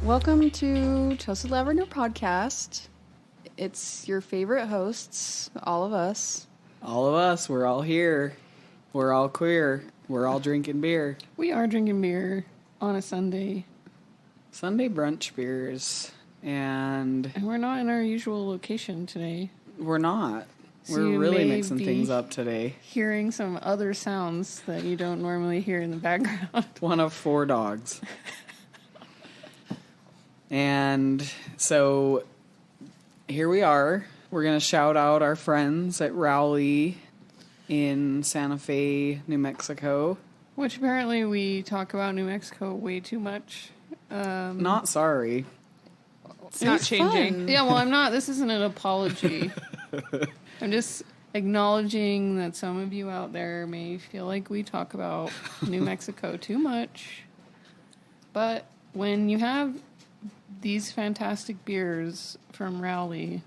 Welcome to Toasted Lavender Podcast. It's your favorite hosts, all of us. All of us, we're all here. We're all queer. We're all drinking beer. We are drinking beer on a Sunday. Sunday brunch beers. And we're not in our usual location today. We're not. So we're really mixing things up today. Hearing some other sounds that you don't normally hear in the background. One of 4 dogs. And so here we are. We're going to shout out our friends at Rowley in Santa Fe, New Mexico. Which apparently we talk about New Mexico way too much. Not sorry. It's not changing. Fun. Yeah, well, I'm not. This isn't an apology. I'm just acknowledging that some of you out there may feel like we talk about New Mexico too much. But when you have these fantastic beers from Rowley,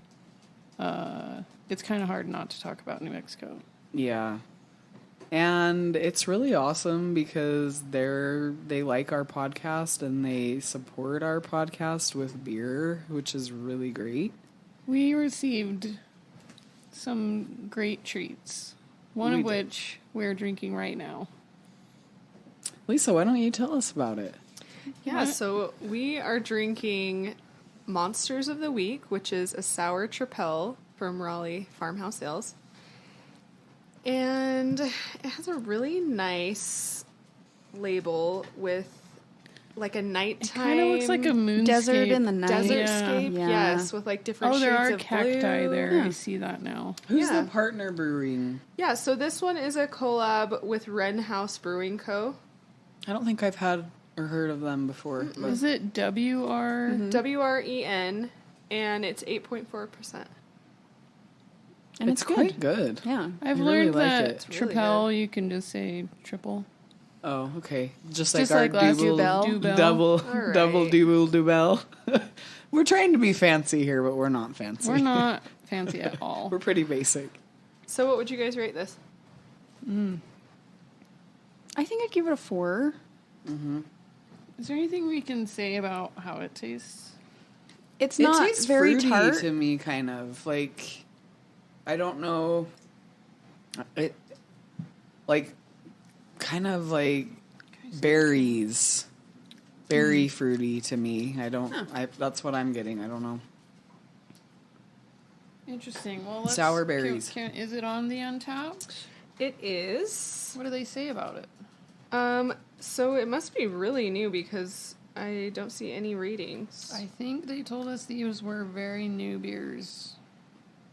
it's kind of hard not to talk about New Mexico. Yeah. And it's really awesome because they like our podcast and they support our podcast with beer, which is really great. We received some great treats, one of which we're drinking right now. Lisa, why don't you tell us about it? Yeah, so we are drinking Monsters of the Week, which is a sour tripel from Rowley Farmhouse Ales. And it has a really nice label with like a nighttime... It kind of looks like a moonscape. Desert in the night. Desertscape, yes, with like different shades of blue. Oh, there are cacti there. Yeah. I see that now. Who's the partner brewing? Yeah, so this one is a collab with Wren House Brewing Co. I don't think I've had or heard of them before. Is it WR? Mm-hmm. WREN, and it's 8.4%. And it's quite good. Yeah. I've really learned that like tripel, you can just say triple. Oh, okay. Just like our last double, right. double. We're trying to be fancy here, but we're not fancy. We're not fancy at all. We're pretty basic. So what would you guys rate this? I think I'd give it a 4. Mm-hmm. Is there anything we can say about how it tastes? It not tastes very fruity tart to me, kind of. Like, I don't know. It, like, kind of like berries. Berry fruity to me. I don't, that's what I'm getting. I don't know. Interesting. Well, let's... Sour berries. Is it on the Untapped? It is. What do they say about it? So it must be really new because I don't see any ratings. I think they told us these were very new beers.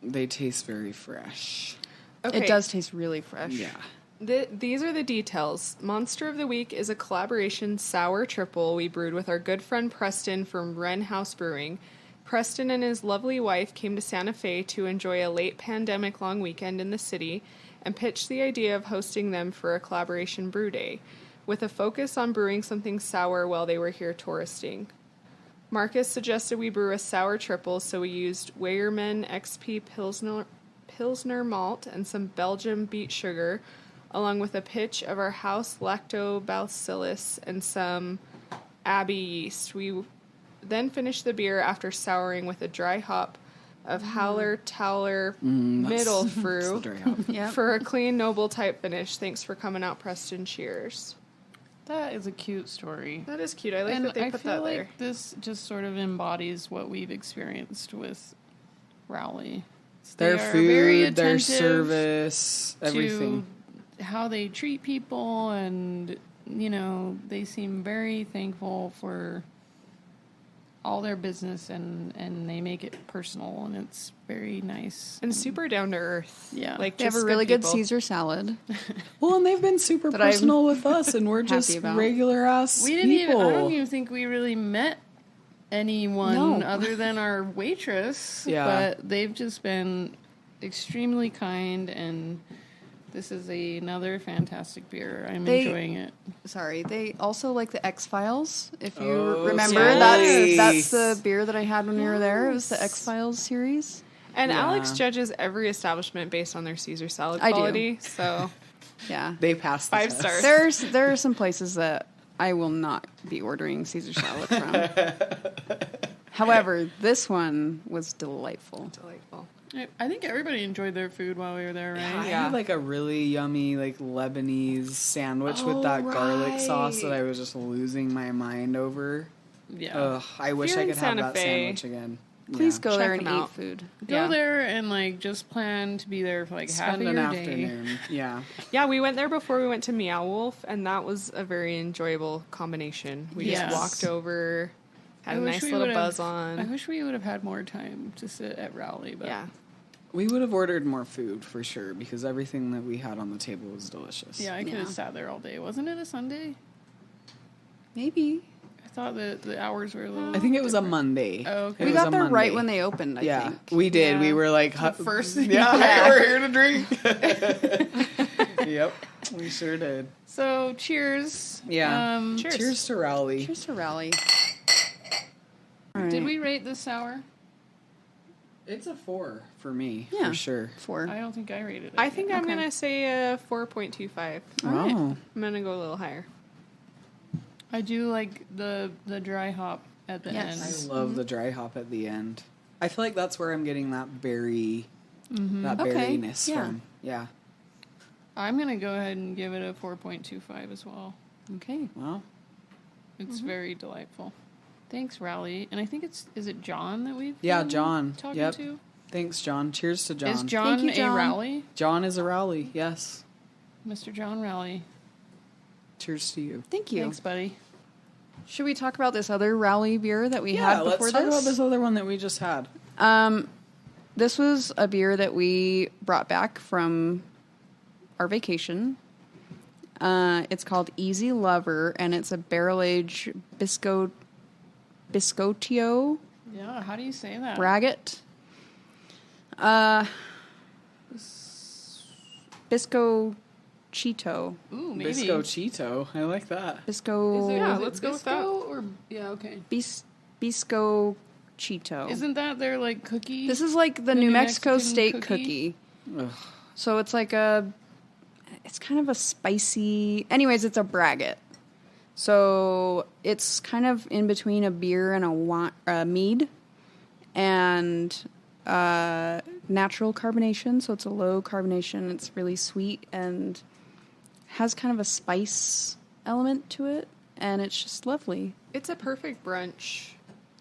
They taste very fresh. Okay. It does taste really fresh. Yeah. These are the details. Monster of the Week is a collaboration sour triple we brewed with our good friend Preston from Wren House Brewing. Preston and his lovely wife came to Santa Fe to enjoy a late pandemic long weekend in the city and pitched the idea of hosting them for a collaboration brew day, with a focus on brewing something sour while they were here touristing. Marcus suggested we brew a sour triple, so we used Weyermann XP Pilsner malt and some Belgian beet sugar, along with a pitch of our house lactobacillus and some Abbey yeast. We then finished the beer after souring with a dry hop of Howler Towler Middle Fruit for a clean, noble type finish. Thanks for coming out, Preston. Cheers. That is a cute story. That is cute. I like that they put that there. Like this just sort of embodies what we've experienced with Rowley. Their food, their service, everything. How they treat people, and, you know, they seem very thankful for all their business, and they make it personal, and it's very nice. And super down to earth. Yeah. Like, they have a really good Caesar salad. Well, and they've been super personal with us, and we're just regular ass people. I don't even think we really met anyone other than our waitress. Yeah. But they've just been extremely kind, and this is another fantastic beer. I'm enjoying it. Sorry, they also like the X-Files. If you remember, that's the beer that I had when we were there. It was the X-Files series. And Alex judges every establishment based on their Caesar salad quality. So yeah, they passed the 5 test. stars. There are some places that I will not be ordering Caesar salad from. However, this one was delightful. Delightful. I think everybody enjoyed their food while we were there, right? I had like a really yummy like Lebanese sandwich with that garlic sauce that I was just losing my mind over. Yeah. Ugh, I wish I in could have Santa that Fe, sandwich again. Please go there Check and them eat out. food. Go there and like just plan to be there for like half Spend of an your afternoon. day. Yeah. Yeah, we went there before we went to Meow Wolf, and that was a very enjoyable combination. We Yes. just walked over, had a wish nice we little would've- buzz on. I wish we would have had more time to sit at Rowley, but Yeah. We would have ordered more food for sure because everything that we had on the table was delicious. yeah, I could have Yeah. sat there all day. Wasn't it a Sunday? Maybe. I thought that the hours were a little. I think it was a Monday. Oh, okay. It We was got a there right Monday. when they opened, I Yeah, think. we did. Yeah. We were like, first- yeah, we're here to drink. Yep, we sure did. So cheers. Yeah. Cheers. Cheers to Rowley. Cheers to Rowley. Did we rate this sour? It's a 4 for me, Yeah. for sure. 4. I don't think I rated it. I think I'm Okay. going to say a 4.25. Wow. I'm going to go a little higher. I do like the dry hop at the Yes. end. I love the dry hop at the end. I feel like that's where I'm getting that berry, that Okay, berryness yeah. from. Yeah. I'm gonna go ahead and give it a 4.25 as well. Okay. Well, It's very delightful. Thanks, Rowley. And I think is it John that we've yeah, been John. talking Yep. to? Thanks, John. Cheers to John. Is John Thank you, John. a Rowley? John is a Rowley. Yes. Mr. John Rowley. Cheers to you. Thank you. Thanks, buddy. Should we talk about this other Rowley beer that we Yeah, had let's before talk about this other one that we just had. This was a beer that we brought back from our vacation. It's called Easy Lover, and it's a barrel-aged biscottio Yeah, how do you say that? braggot. Biscochito. Ooh, maybe. Bisco Cheeto. I like that. Bisco. Yeah, Is it let's go with that. Bisco or yeah, okay. Biscochito. Isn't that their like cookie? This is like the The New New Mexico Mexican State cookie? cookie. Ugh. So it's like it's kind of a spicy. Anyways, it's a braggot. So it's kind of in between a beer and a mead, and natural carbonation. So it's a low carbonation. It's really sweet and has kind of a spice element to it, and it's just lovely. It's a perfect brunch.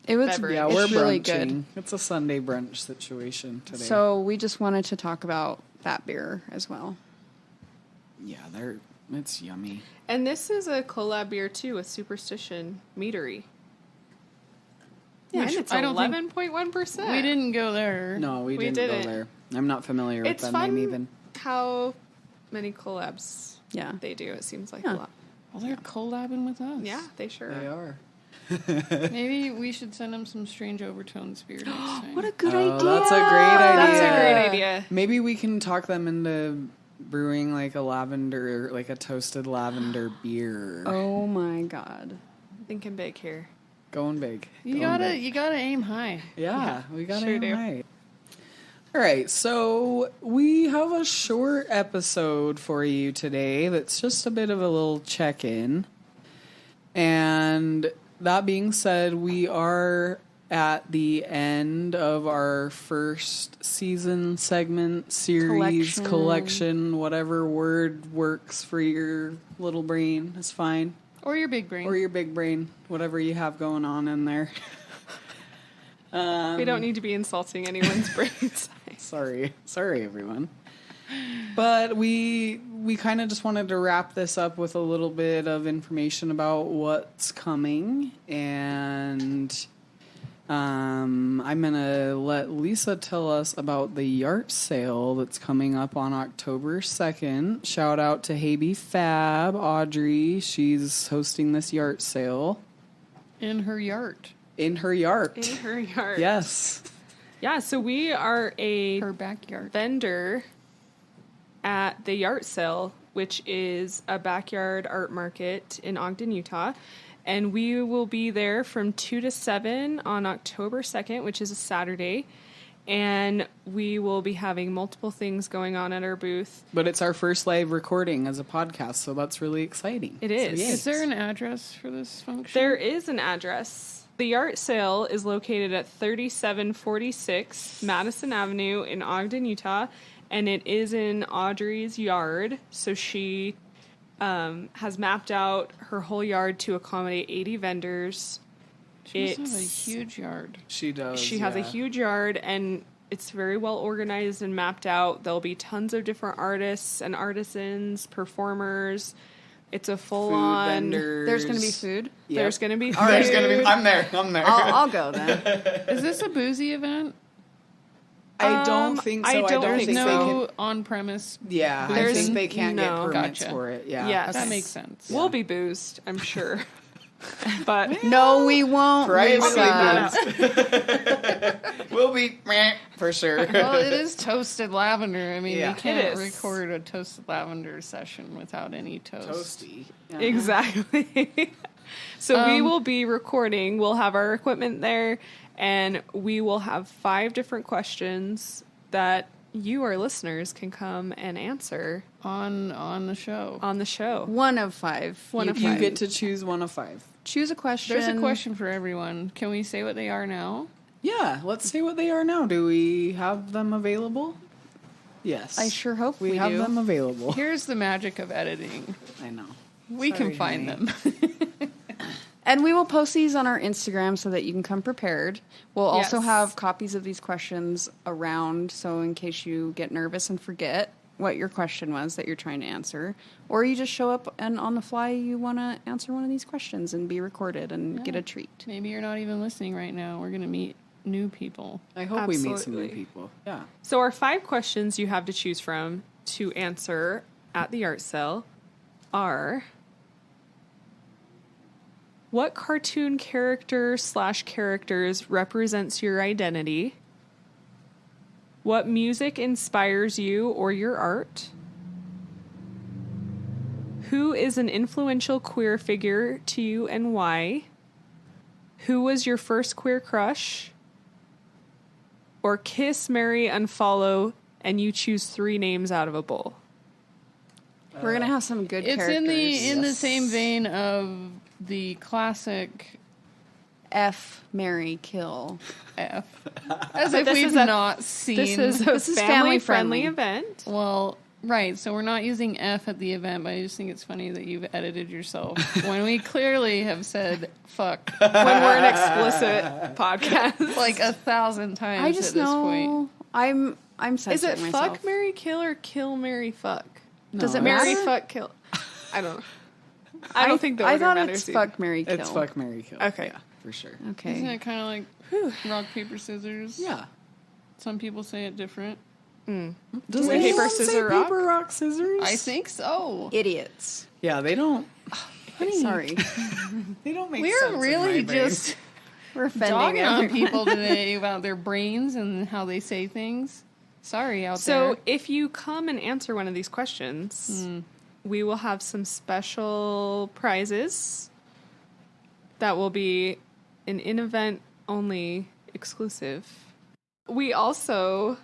It was Beverage. Yeah, it's we're really brunching. good. It's a Sunday brunch situation today. So we just wanted to talk about that beer as well. yeah, it's yummy. And this is a collab beer, too, with Superstition Meadery. Yeah, Which and it's I don't think- 11.1%. we didn't go there. No, we didn't didn't. go there. I'm not familiar with It's that fun name even. how many collabs Yeah. they do. It seems like Yeah. a lot. Well, they're collabing with us. Yeah, they sure They are. are. Maybe we should send them some Strange Overtones beer next time. What a good Oh, idea! that's a great idea. That's a great idea. Maybe we can talk them into brewing like a toasted lavender beer. Oh my god. Thinking big here. Going big. You Going big. you gotta aim high. Yeah, we got Sure it do. right. All right, so we have a short episode for you today that's just a bit of a little check-in. And that being said, we are at the end of our first season segment, series, collection, whatever word works for your little brain is fine. Or your big brain. Or your big brain, whatever you have going on in there. We don't need to be insulting anyone's brains. Sorry, everyone. But we kind of just wanted to wrap this up with a little bit of information about what's coming, and I'm gonna let Lisa tell us about the yART sale that's coming up on October 2nd. Shout out to Haby Fab, Audrey. She's hosting this yART sale in her yard. in her yART. In her yard. Yes. Yeah, so we are a Her backyard. vendor at the yART sale, which is a backyard art market in Ogden, Utah. And we will be there from 2 to 7 on October 2nd, which is a Saturday. And we will be having multiple things going on at our booth. But it's our first live recording as a podcast, so that's really exciting. It is. So, Is there an address for this function? There is an address. The yART sale is located at 3746 Madison Avenue in Ogden, Utah, and it is in Audrey's yard. So she has mapped out her whole yard to accommodate 80 vendors. She must have a huge yard. She does. She has a huge yard, and it's very well organized and mapped out. There'll be tons of different artists and artisans, performers. It's a full-on... vendors. There's going to be food. Yep. There's going to be food. There's going to be... I'm there. I'll go then. Is this a boozy event? I don't think so. I don't There's think no on-premise. Yeah, I There's think they can't get no- permits Gotcha. for it. Yeah. Yes. That makes sense. We'll be boozed, I'm sure. But No, we won't. Privately Lisa. We'll be meh, for sure. Well, it is toasted lavender. I mean, Yeah. you can't It is. record a toasted lavender session without any toast. Toasty. Yeah. exactly. So we will be recording. We'll have our equipment there, and we will have 5 different questions that you, our listeners, can come and answer on the show. on the show. One of 5. One of You 5. get to choose one of 5. Choose a question. There's a question for everyone. Can we say what they are now? Yeah, let's see what they are now. Do we have them available? Yes. I sure hope we we have do. them available. Here's the magic of editing. I know. We Sorry, can find honey. them. And we will post these on our Instagram so that you can come prepared. We'll also Yes. have copies of these questions around, so in case you get nervous and forget what your question was that you're trying to answer, or you just show up and on the fly you want to answer one of these questions and be recorded and get a treat. Maybe you're not even listening right now. We're going to meet new people. I hope we meet some new Absolutely. people. Yeah. So our 5 questions you have to choose from to answer at the art sale are: what cartoon character / characters represents your identity? What music inspires you or your art? Who is an influential queer figure to you and why? Who was your first queer crush? Or kiss, marry, unfollow, and you choose 3 names out of a bowl. We're going to have some good It's characters. in the same vein of the classic F, marry, kill. F. As But if this we've is a- not seen. This is a This is family-friendly family-friendly. event. Well, right. So we're not using F at the event, but I just think it's funny that you've edited yourself when we clearly have said fuck When we're an explicit podcast. like 1,000 times I just at this know point. I'm Is censoring it myself. fuck, marry, kill, or kill, marry, fuck? Does it Marry, matter? fuck, kill. I don't know. I don't think the I order thought matters it's either. fuck, marry, kill. It's fuck, marry, kill. Okay. Yeah, for sure. Isn't Okay. it kind of like rock, paper, scissors? Yeah. Some people say it different. Does Paper, anyone scissors, say rock? paper, rock, scissors? I think so. Idiots. Yeah, they don't. Sorry. They don't make We're sense in really my brain. just We're offending dogging on everyone. people today about their brains and how they say things. Sorry out So there. if you come and answer one of these questions, we will have some special prizes that will be an in-event only exclusive. We also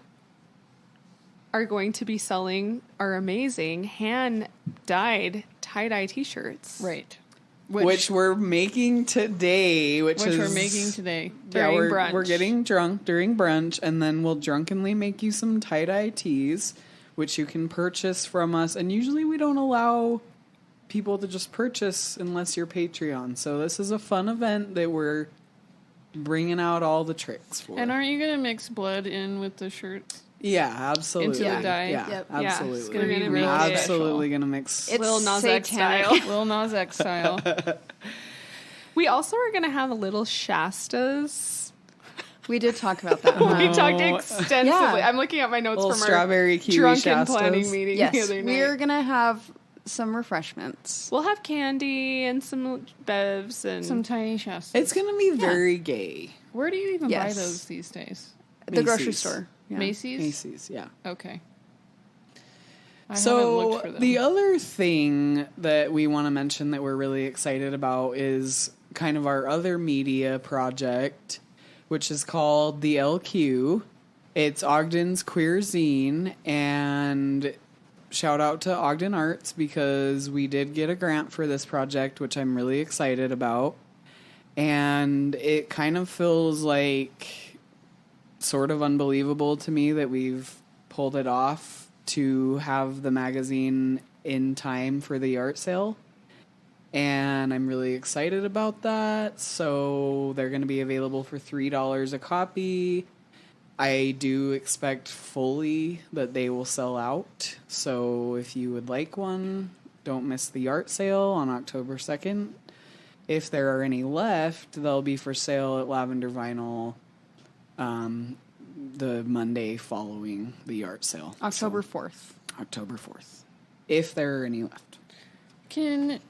are going to be selling our amazing hand-dyed tie-dye t-shirts. Right. Which we're making today, which Which is we're making today. Yeah, During we're brunch. getting drunk during brunch, and then we'll drunkenly make you some tie-dye tees, which you can purchase from us. And usually we don't allow people to just purchase unless you're Patreon. So this is a fun event that we're bringing out all the tricks for. And aren't you going to mix blood in with the shirts? Yeah, absolutely. Into the dye? Yeah, Yep. Yeah, it's absolutely. gonna be We're really absolutely gonna mix. It's Lil Nas X satanic. style. Lil Nas X style. We also are going to have little Shastas. We did talk about that. We talked extensively. Yeah. I'm looking at my notes Little from strawberry our kiwi drunken Shastas. planning meeting the Yes, other night. we're gonna have some refreshments. We'll have candy and some bevs and Some tiny Shastas. It's gonna be very gay. Where do you even buy Yes. those these days? The grocery Macy's. store. Yeah. Macy's? Macy's, yeah. Okay. I haven't So looked for them. the other thing that we want to mention that we're really excited about is kind of our other media project, which is called the LQ. It's Ogden's queer zine, and shout out to Ogden Arts because we did get a grant for this project, which I'm really excited about. And it kind of feels like sort of unbelievable to me that we've pulled it off to have the magazine in time for the art sale. And I'm really excited about that. So they're going to be available for $3 a copy. I do expect fully that they will sell out. So if you would like one, don't miss the art sale on October 2nd. If there are any left, they'll be for sale at Lavender Vinyl the Monday following the art sale. October 4th. October 4th. If there are any left. Can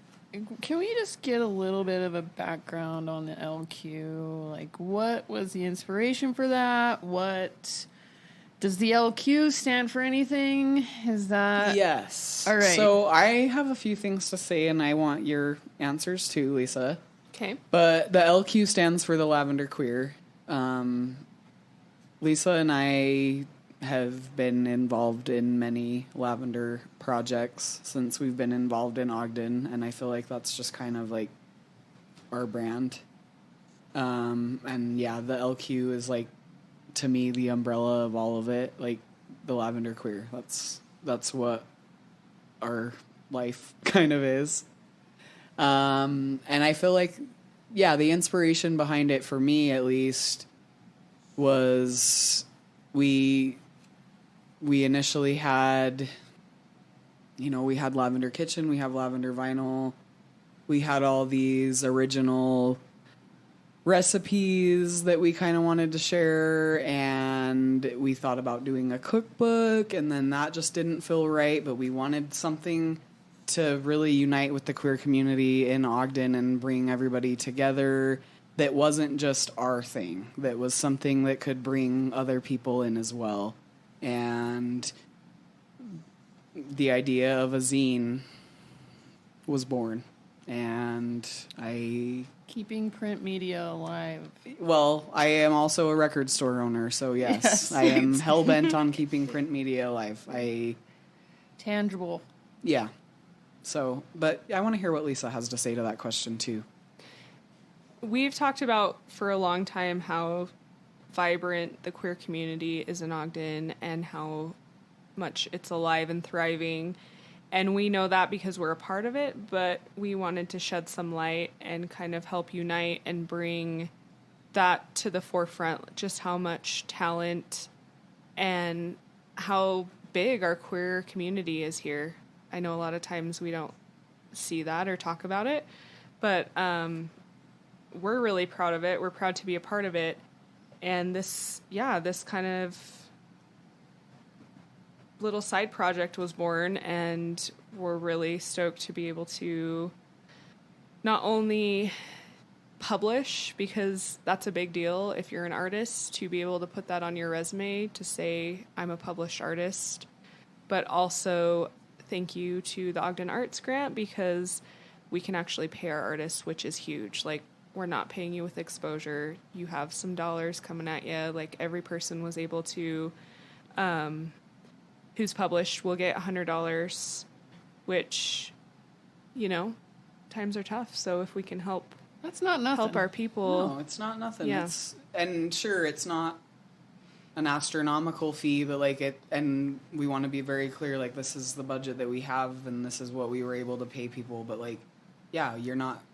we just get a little bit of a background on the LQ? Like, what was the inspiration for that? What does the LQ stand for anything? Is that... Yes. All right. So I have a few things to say, and I want your answers too, Lisa. Okay. But the LQ stands for the Lavender Queer. Lisa and I have been involved in many lavender projects since we've been involved in Ogden, and I feel like that's just kind of like our brand. And yeah, the LQ is like, to me, the umbrella of all of it, like the Lavender Queer. That's what our life kind of is. And I feel like, yeah, the inspiration behind it for me, at least, was we initially had, we had Lavender Kitchen, we have Lavender Vinyl, we had all these original recipes that we kind of wanted to share, and we thought about doing a cookbook, and then that just didn't feel right, but we wanted something to really unite with the queer community in Ogden and bring everybody together that wasn't just our thing, that was something that could bring other people in as well. And the idea of a zine was born, and Keeping print media alive. Well, I am also a record store owner, so yes, I am hell-bent on keeping print media alive. Tangible. Yeah. So, but I want to hear what Lisa has to say to that question, too. We've talked about for a long time how vibrant the queer community is in Ogden and how much it's alive and thriving. And we know that because we're a part of it, but we wanted to shed some light and kind of help unite and bring that to the forefront, just how much talent and how big our queer community is here. I know a lot of times we don't see that or talk about it, but we're really proud of it. We're proud to be a part of it. And this kind of little side project was born, and we're really stoked to be able to not only publish, because that's a big deal if you're an artist, to be able to put that on your resume to say I'm a published artist, but also thank you to the Ogden Arts Grant, because we can actually pay our artists, which is huge. Like, we're not paying you with exposure. You have some dollars coming at you. Like, every person was able to, who's published will get $100, which, times are tough. So if we can help, that's not nothing. Help our people. No, it's not nothing. Yeah. And sure, it's not an astronomical fee, but and we want to be very clear, like, this is the budget that we have, and this is what we were able to pay people. But yeah, you're not,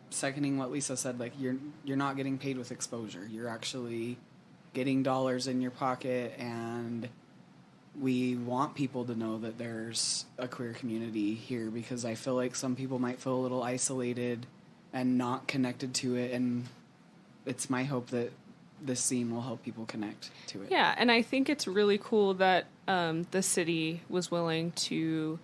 seconding what Lisa said, like, you're not getting paid with exposure. You're actually getting dollars in your pocket, and we want people to know that there's a queer community here, because I feel like some people might feel a little isolated and not connected to it, and it's my hope that this scene will help people connect to it. Yeah, and I think it's really cool that the city was willing to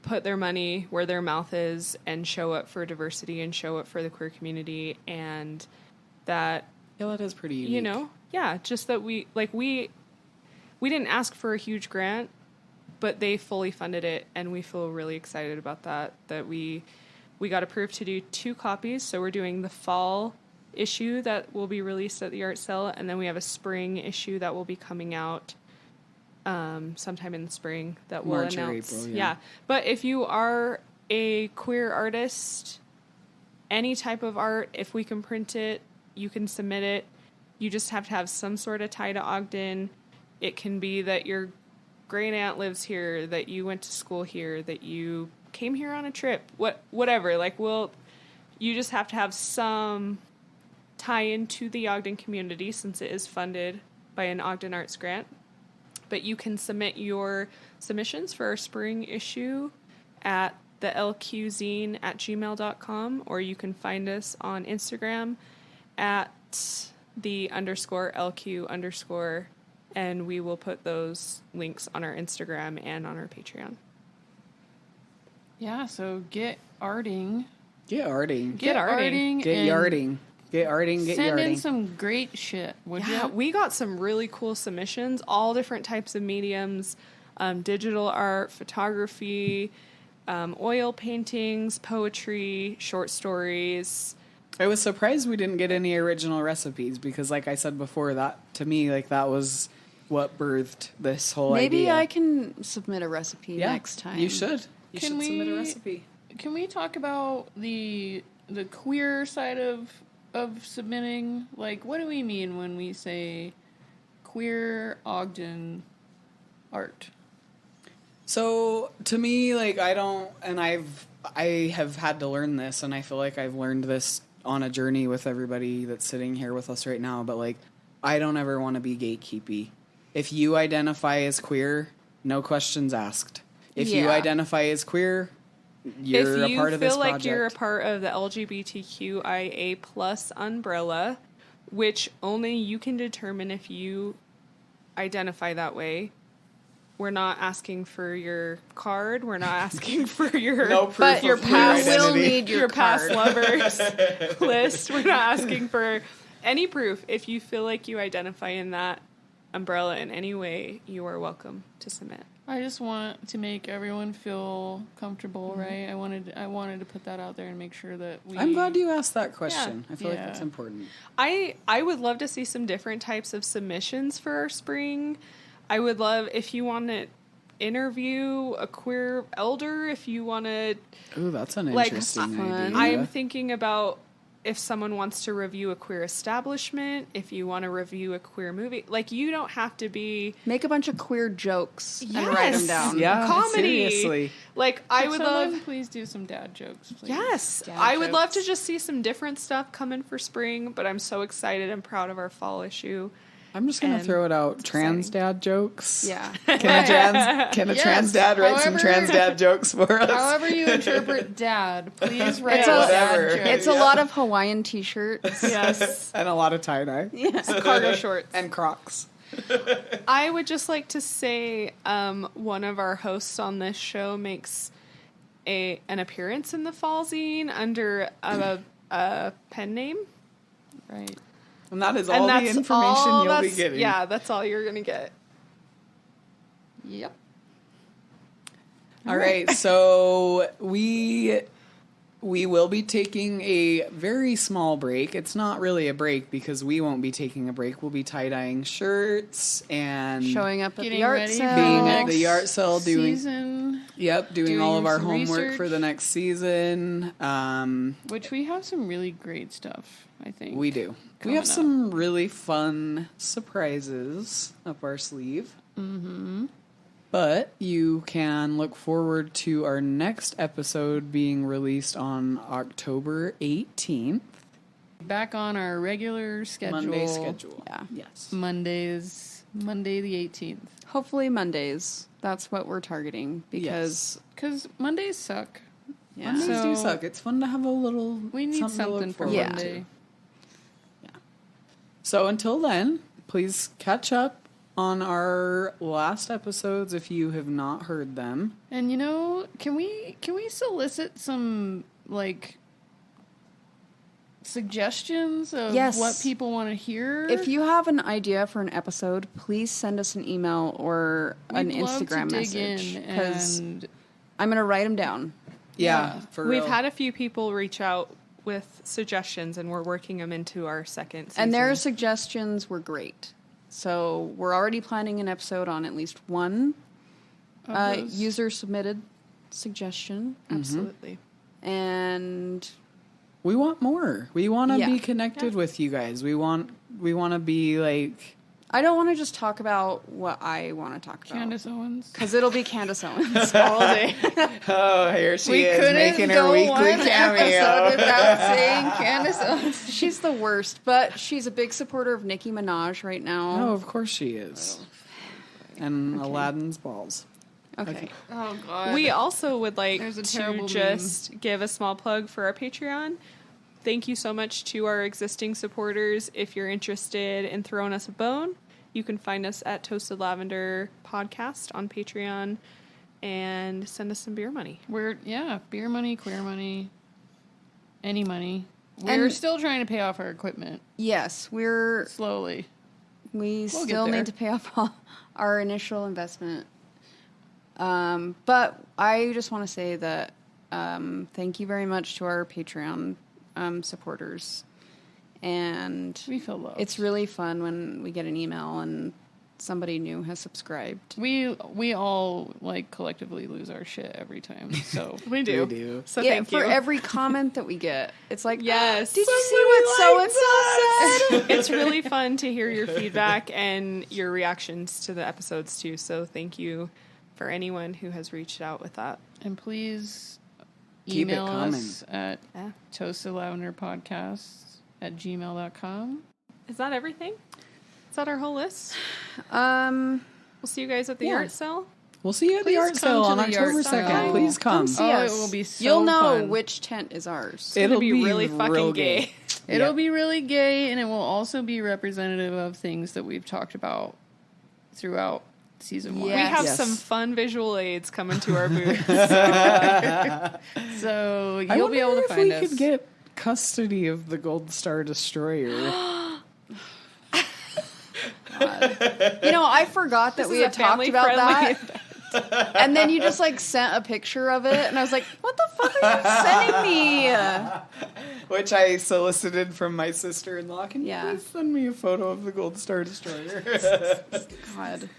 put their money where their mouth is and show up for diversity and show up for the queer community, and that... Yeah, that is pretty unique. Just that we didn't ask for a huge grant, but they fully funded it, and we feel really excited about that we got approved to do 2 copies, so we're doing the fall issue that will be released at the art sale, and then we have a spring issue that will be coming out sometime in the spring that we'll March announce. or April, yeah. But if you are a queer artist, any type of art, if we can print it, you can submit it. You just have to have some sort of tie to Ogden. It can be that your great aunt lives here, that you went to school here, that you came here on a trip, whatever. Like, you just have to have some tie into the Ogden community, since it is funded by an Ogden Arts grant. But you can submit your submissions for our spring issue at the lqzine@gmail.com, or you can find us on Instagram at _LQ_, and we will put those links on our Instagram and on our Patreon. Yeah, so get arting. Get arting. Get arting. Get yarding. Get arting. Get send yarding. in some great shit, would Yeah, you? we got some really cool submissions, all different types of mediums, digital art, photography, oil paintings, poetry, short stories. I was surprised we didn't get any original recipes because, like I said before, that to me, like that was what birthed this whole Maybe idea. I can submit a recipe next time. You should. You Can should submit a we- recipe. Can we talk about the queer side of submitting? Like, what do we mean when we say queer Ogden art? So to me, like I have had to learn this, and I feel like I've learned this on a journey with everybody that's sitting here with us right now. But like, I don't ever want to be gatekeepy. If you identify as queer, no questions asked. If you Yeah. identify as queer, you're if you a part of this feel like project. you're a part of the LGBTQIA plus umbrella, which only you can determine if you identify that way. We're not asking for your card. We're not asking for your No proof But of your queer past will identity. need your past card. lovers list. We're not asking for any proof. If you feel like you identify in that umbrella in any way, you are welcome to submit. I just want to make everyone feel comfortable, right? I wanted to put that out there and make sure that we. I'm glad you asked that question. I feel like Yeah. that's important. I would love to see some different types of submissions for our spring. I would love if you want to interview a queer elder, if you want to. Ooh, that's an Like, interesting idea. I'm thinking about if someone wants to review a queer establishment, if you want to review a queer movie. Like, you don't have to be. Make a bunch of queer jokes and write them down. Yeah, Comedy. seriously. Like, I Could would someone love. please do some dad jokes. Please? Yes, Dad I would love to jokes. just see some different stuff coming for spring, but I'm so excited and proud of our fall issue. I'm just gonna And throw it out. it's Trans exciting. dad jokes. Yeah. Can a Yes. trans dad write some However- trans dad jokes for us? However you interpret dad, please write It's a- Whatever. dad jokes. It's a lot of Hawaiian t-shirts. Yes, And a lot of tie dye. cargo shorts. And Crocs. I would just like to say one of our hosts on this show makes an appearance in the fall zine under a pen name. Right. And that is all the information you'll be getting. Yeah, that's all you're going to get. Yep. All right, so we will be taking a very small break. It's not really a break because we won't be taking a break. We'll be tie-dyeing shirts and Showing up at Getting the art ready sale. for being at next the art sale, doing season, doing all of our some homework research. for the next season. which we have some really great stuff, I think. We do. We coming have up. some really fun surprises up our sleeve. Mm-hmm. But you can look forward to our next episode being released on October 18th. Back on our regular schedule. Monday schedule. Yeah. Yes. Monday the 18th. Hopefully Mondays. That's what we're targeting because Because Mondays suck. yeah. Mondays do So- suck. It's fun to have a little We need to look something for forward Yeah. Monday. to. So until then, please catch up on our last episodes if you have not heard them. And you know, can we solicit some like suggestions of Yes. what people want to hear? If you have an idea for an episode, please send us an email or an We'd love Instagram to dig message in because and I'm going to write them down. Yeah, Yeah. for We've real. had a few people reach out with suggestions, and we're working them into our second season. And their suggestions were great. So we're already planning an episode on at least one user-submitted suggestion. Absolutely. And we want more. We want to be connected with you guys. We want to be like... I don't want to just talk about what I want to talk about. Candace Owens. Because it'll be Candace Owens all day. Oh, here she is making her weekly cameo. Without saying Candace Owens. She's the worst, but she's a big supporter of Nicki Minaj right now. Oh, of course she is. And Aladdin's balls. Okay. Oh, God. We also would like There's a to terrible just give a small plug for our Patreon. Thank you so much to our existing supporters. If you're interested in throwing us a bone, you can find us at Toasted Lavender Podcast on Patreon and send us some beer money. Beer money, queer money, any money. We're still trying to pay off our equipment. Yes, Slowly. We still need to pay off our initial investment. But I just want to say that thank you very much to our Patreon supporters, and we feel loved. It's really fun when we get an email and somebody new has subscribed. We all like collectively lose our shit every time. So we do. So thank you for every comment that we get. It's like, yes, did you see what so and so said? It's really fun to hear your feedback and your reactions to the episodes too. So thank you for anyone who has reached out with that. And please keep email it coming. us at toastedlavenderpodcast@gmail.com. Is that everything? Is that our whole list? We'll see you guys at the yART sale. We'll see you at the yART sale on October 2nd. Please come. See us. It will be so You'll know fun. which tent is ours. It'll be really fucking gay. It'll be really gay, and it will also be representative of things that we've talked about throughout season 1. We have some fun visual aids coming to our booth. So you'll be able to find us. We could get custody of the Gold Star Destroyer. I forgot that we had talked about that. And then you just sent a picture of it, and I was like, what the fuck are you sending me? Which I solicited from my sister-in-law. Can you please send me a photo of the Gold Star Destroyer? God.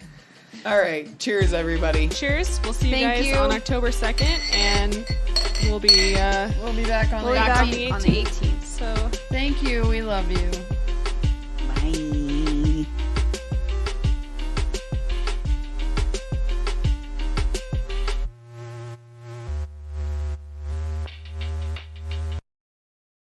All right. Cheers, everybody. Cheers. We'll see you guys on October 2nd, and we'll be back on the 18th. On the 18th. So thank you. We love you. Bye.